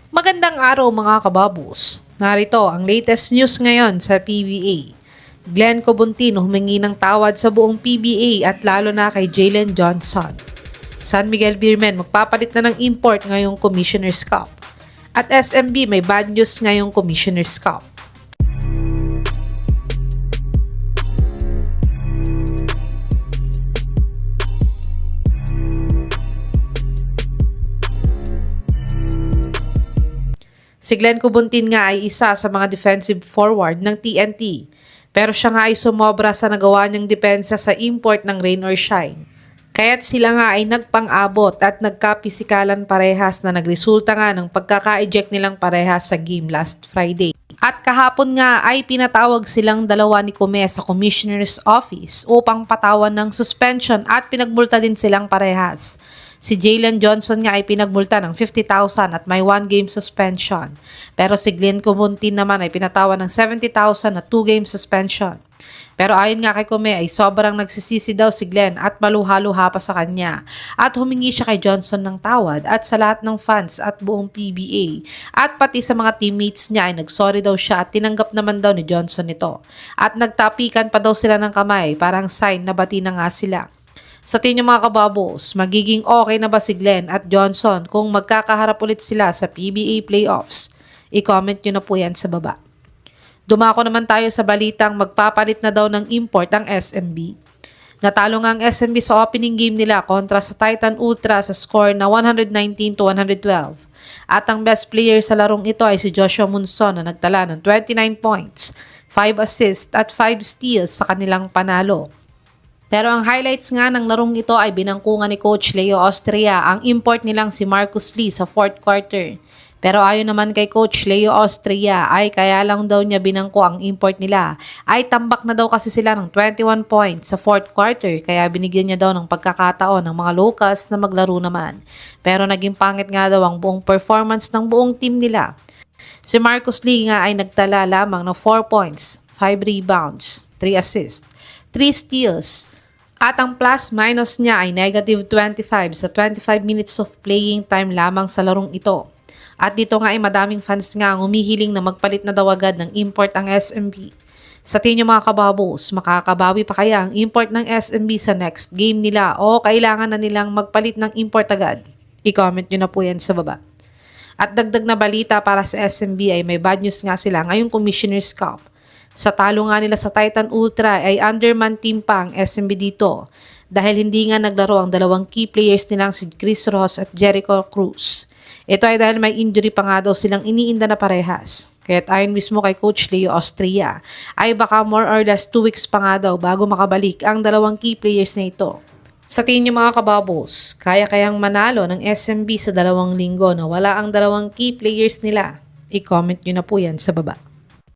Magandang araw mga kababos. Narito ang latest news ngayon sa PBA. Glenn Cobuntino humingi ng tawad sa buong PBA at lalo na kay Jalen Johnson. San Miguel Beermen magpapalit na ng import ngayong Commissioner's Cup. At SMB may bad news ngayong Commissioner's Cup. Si Glenn Cobuntin nga ay isa sa mga defensive forward ng TNT. Pero siya nga ay sumobra sa nagawa niyang depensa sa import ng rain or shine. Kaya't sila nga ay nagpang-abot at nagkapisikalan parehas na nagresulta nga ng pagkaka-eject nilang parehas sa game last Friday. At kahapon nga ay pinatawag silang dalawa ni Kume sa Commissioner's Office upang patawan ng suspension at pinagmulta din silang parehas. Si Jalen Johnson nga ay pinagmulta ng 50,000 at may 1-game suspension. Pero si Glenn Cobuntin naman ay pinatawan ng 70,000 at 2-game suspension. Pero ayon nga kay Kume ay sobrang nagsisisi daw si Glenn at maluha-luha pa sa kanya. At humingi siya kay Johnson ng tawad at sa lahat ng fans at buong PBA. At pati sa mga teammates niya ay nagsorry daw siya at tinanggap naman daw ni Johnson ito. At nagtapikan pa daw sila ng kamay, parang sign na bati na nga sila. Sa tingin niyo mga kababos, magiging okay na ba si Glenn at Johnson kung magkakaharap ulit sila sa PBA playoffs? I-comment nyo na po yan sa baba. Dumako naman tayo sa balitang magpapalit na daw ng import ang SMB. Natalo nga ang SMB sa opening game nila kontra sa Titan Ultra sa score na 119-112. At ang best player sa larong ito ay si Joshua Munson na nagtala ng 29 points, 5 assists at 5 steals sa kanilang panalo. Pero ang highlights nga ng larong ito ay binangkungan ni Coach Leo Austria ang import nilang si Marcus Lee sa 4th quarter. Pero ayon naman kay Coach Leo Austria ay kaya lang daw niya binangko ang import nila ay tambak na daw kasi sila ng 21 points sa 4th quarter kaya binigyan niya daw ng pagkakataon ng mga locals na maglaro naman. Pero naging pangit nga daw ang buong performance ng buong team nila. Si Marcus Lee nga ay nagtala lamang ng 4 points, 5 rebounds, 3 assists, 3 steals. At ang plus-minus niya ay negative 25 sa 25 minutes of playing time lamang sa larong ito. At dito nga ay madaming fans nga ang humihiling na magpalit na daw agad ng import ang SMB. Sa tingin niyo mga kababos, makakabawi pa kaya ang import ng SMB sa next game nila o kailangan na nilang magpalit ng import agad? I-comment nyo na po yan sa baba. At dagdag na balita para sa SMB ay may bad news nga sila ngayong Commissioner's Cup. Sa talo nga nila sa Titan Ultra ay underman team pa ang SMB dito dahil hindi nga naglaro ang dalawang key players nilang si Chris Ross at Jericho Cruz. Ito ay dahil may injury pa nga daw silang iniinda na parehas. Kaya't ayon mismo kay Coach Leo Austria ay baka more or less 2 weeks pa nga daw bago makabalik ang dalawang key players na ito. Sa tingin niyo mga kababos, kaya kayang manalo ng SMB sa 2 linggo na wala ang dalawang key players nila? I-comment nyo na po yan sa baba.